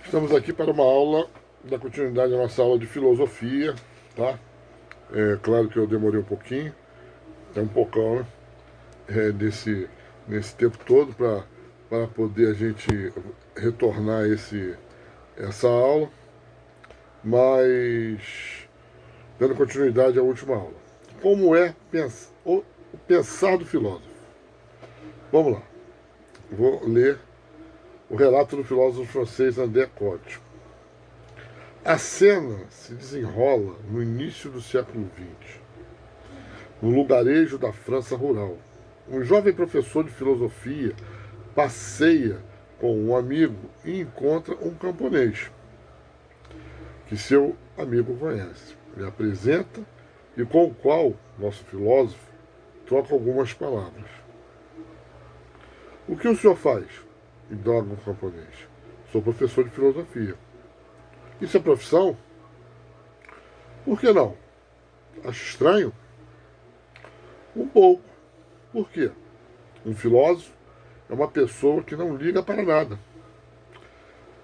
Estamos aqui para uma aula da continuidade da nossa aula de filosofia, tá? É claro que eu demorei um pouquinho, até um pocão, né? Nesse tempo todo para poder a gente retornar essa aula, mas dando continuidade à última aula. Como é o pensar do filósofo? Vamos lá. Vou ler o relato do filósofo francês André Comte. A cena se desenrola no início do século XX, no lugarejo da França rural. Um jovem professor de filosofia passeia com um amigo e encontra um camponês, que seu amigo conhece. Ele apresenta e com o qual nosso filósofo troca algumas palavras. O que o senhor faz? Indaga o camponês. Sou professor de filosofia. Isso é profissão? Por que não? Acho estranho? Um pouco. Por quê? Um filósofo é uma pessoa que não liga para nada.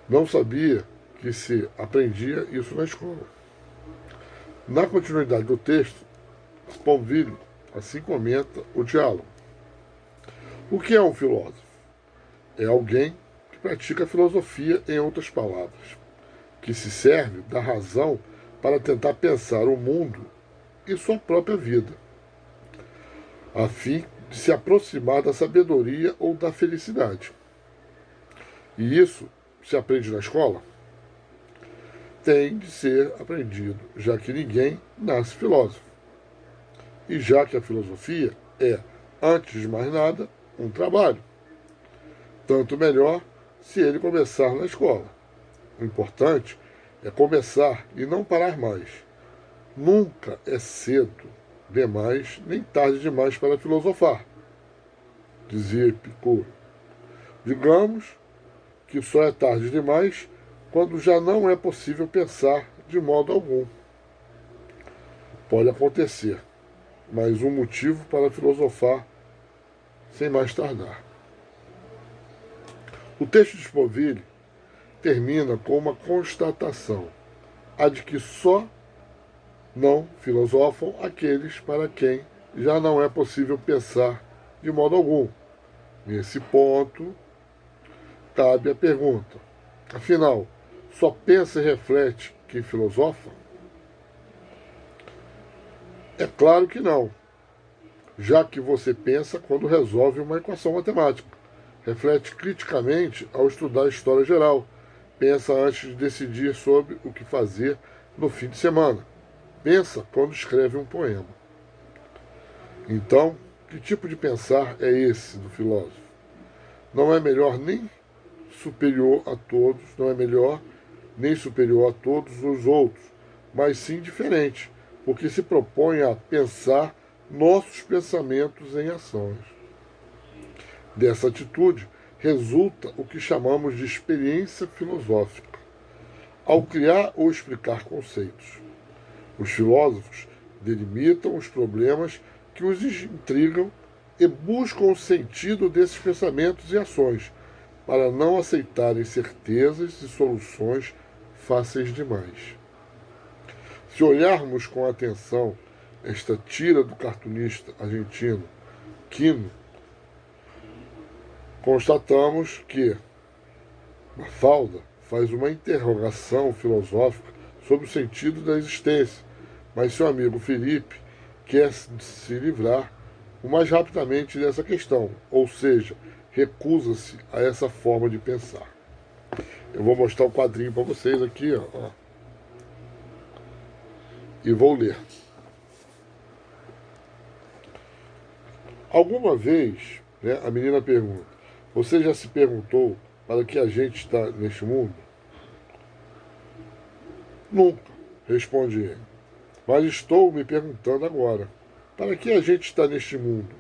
Não sabia que se aprendia isso na escola. Na continuidade do texto, Sponville assim comenta o diálogo. O que é um filósofo? É alguém que pratica filosofia, em outras palavras, que se serve da razão para tentar pensar o mundo e sua própria vida, a fim de se aproximar da sabedoria ou da felicidade. E isso se aprende na escola? Tem de ser aprendido, já que ninguém nasce filósofo. E já que a filosofia é, antes de mais nada, um trabalho. Tanto melhor se ele começar na escola. O importante é começar e não parar mais. Nunca é cedo demais, nem tarde demais para filosofar, dizia Epicuro. Digamos que só é tarde demais quando já não é possível pensar de modo algum. Pode acontecer, mas um motivo para filosofar sem mais tardar. O texto de Sponville termina com uma constatação, a de que só não filosofam aqueles para quem já não é possível pensar de modo algum. Nesse ponto, cabe a pergunta: afinal, só pensa e reflete quem filosofa? É claro que não, já que você pensa quando resolve uma equação matemática. Reflete criticamente ao estudar a história geral. Pensa antes de decidir sobre o que fazer no fim de semana. Pensa quando escreve um poema. Então, que tipo de pensar é esse do filósofo? Não é melhor nem superior a todos, não é melhor nem superior a todos os outros, mas sim diferente, porque se propõe a pensar nossos pensamentos em ações. Dessa atitude resulta o que chamamos de experiência filosófica, ao criar ou explicar conceitos. Os filósofos delimitam os problemas que os intrigam e buscam o sentido desses pensamentos e ações, para não aceitarem certezas e soluções fáceis demais. Se olharmos com atenção esta tira do cartunista argentino Quino, constatamos que Mafalda faz uma interrogação filosófica sobre o sentido da existência, mas seu amigo Felipe quer se livrar o mais rapidamente dessa questão, ou seja, recusa-se a essa forma de pensar. Eu vou mostrar o quadrinho para vocês aqui, ó, e vou ler. Alguma vez, né, a menina pergunta, você já se perguntou para que a gente está neste mundo? Nunca, responde ele. Mas estou me perguntando agora, para que a gente está neste mundo?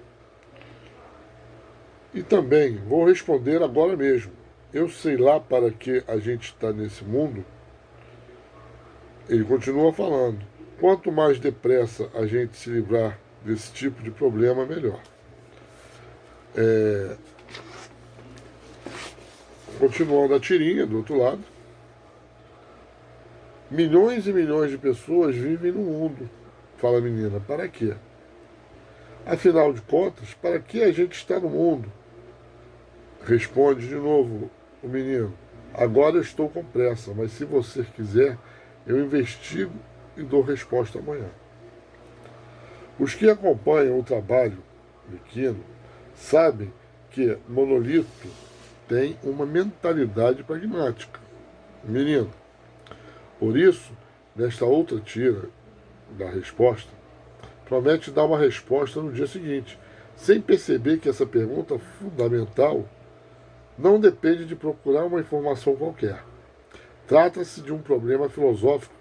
E também vou responder agora mesmo. Eu sei lá para que a gente está nesse mundo. Ele continua falando. Quanto mais depressa a gente se livrar desse tipo de problema, melhor. Continuando a tirinha do outro lado, Milhões e milhões de pessoas vivem no mundo. Fala a menina, para quê? Afinal de contas, para que a gente está no mundo? Responde de novo o menino. Agora eu estou com pressa, mas se você quiser, eu investigo e dou resposta amanhã. Os que acompanham o trabalho de Quino sabem que Monolito tem uma mentalidade pragmática. Menino, por isso, nesta outra tira da resposta, promete dar uma resposta no dia seguinte, sem perceber que essa pergunta fundamental não depende de procurar uma informação qualquer. Trata-se de um problema filosófico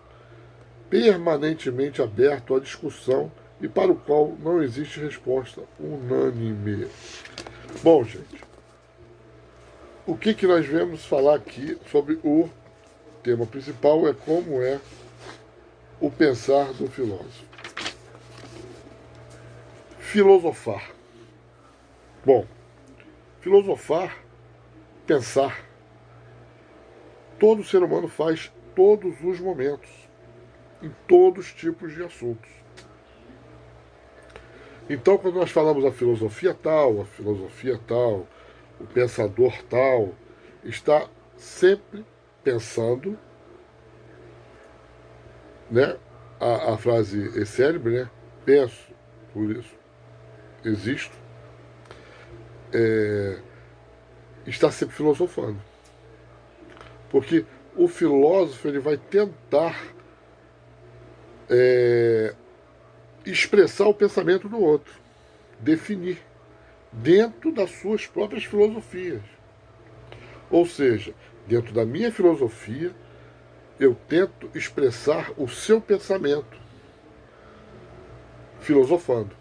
permanentemente aberto à discussão e para o qual não existe resposta unânime. Bom, gente, o que nós vamos falar aqui sobre o tema principal é como é o pensar do filósofo. Filosofar. Bom, filosofar, pensar, todo ser humano faz todos os momentos, em todos os tipos de assuntos. Então, quando nós falamos a filosofia tal, o pensador tal, está sempre pensando, né? A frase é célebre, né? Penso, por isso existo, está sempre filosofando. Porque o filósofo ele vai tentar expressar o pensamento do outro, definir, dentro das suas próprias filosofias. Ou seja, dentro da minha filosofia, eu tento expressar o seu pensamento, filosofando.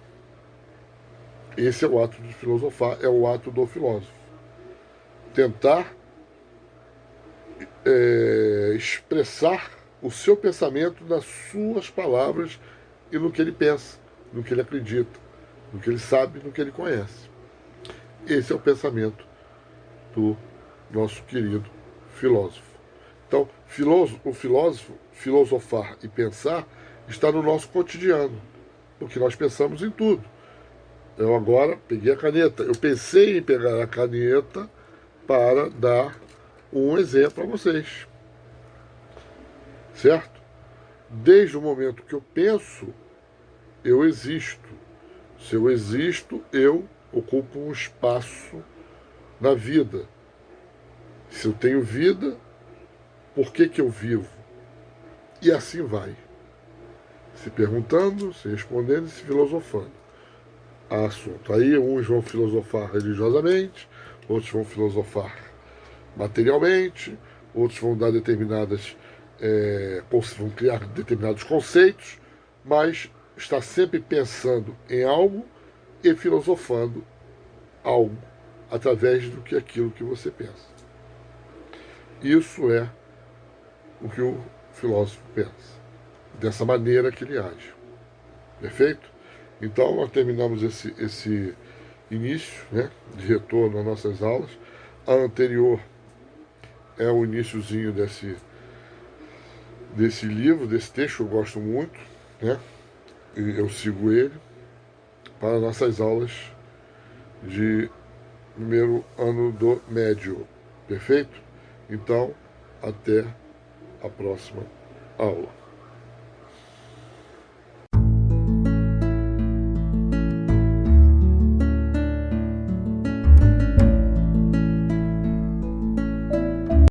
Esse é o ato de filosofar, é o ato do filósofo. Tentar expressar o seu pensamento nas suas palavras e no que ele pensa, no que ele acredita, no que ele sabe, no que ele conhece. Esse é o pensamento do nosso querido filósofo. Então, o filósofo, filosofar e pensar, está no nosso cotidiano, porque nós pensamos em tudo. Eu agora peguei a caneta. Eu pensei em pegar a caneta para dar um exemplo a vocês. Certo? Desde o momento que eu penso, eu existo. Se eu existo, eu ocupo um espaço na vida. Se eu tenho vida, por que eu vivo? E assim vai. Se perguntando, se respondendo e se filosofando. Assunto. Aí uns vão filosofar religiosamente, outros vão filosofar materialmente, outros vão dar determinadas vão criar determinados conceitos, mas está sempre pensando em algo e filosofando algo através do que aquilo que você pensa. Isso é o que o filósofo pensa, dessa maneira que ele age. Perfeito? Então, nós terminamos esse início, né, de retorno às nossas aulas. A anterior é o iniciozinho desse livro, desse texto, eu gosto muito, né? E eu sigo ele para nossas aulas de primeiro ano do médio. Perfeito? Então, até a próxima aula.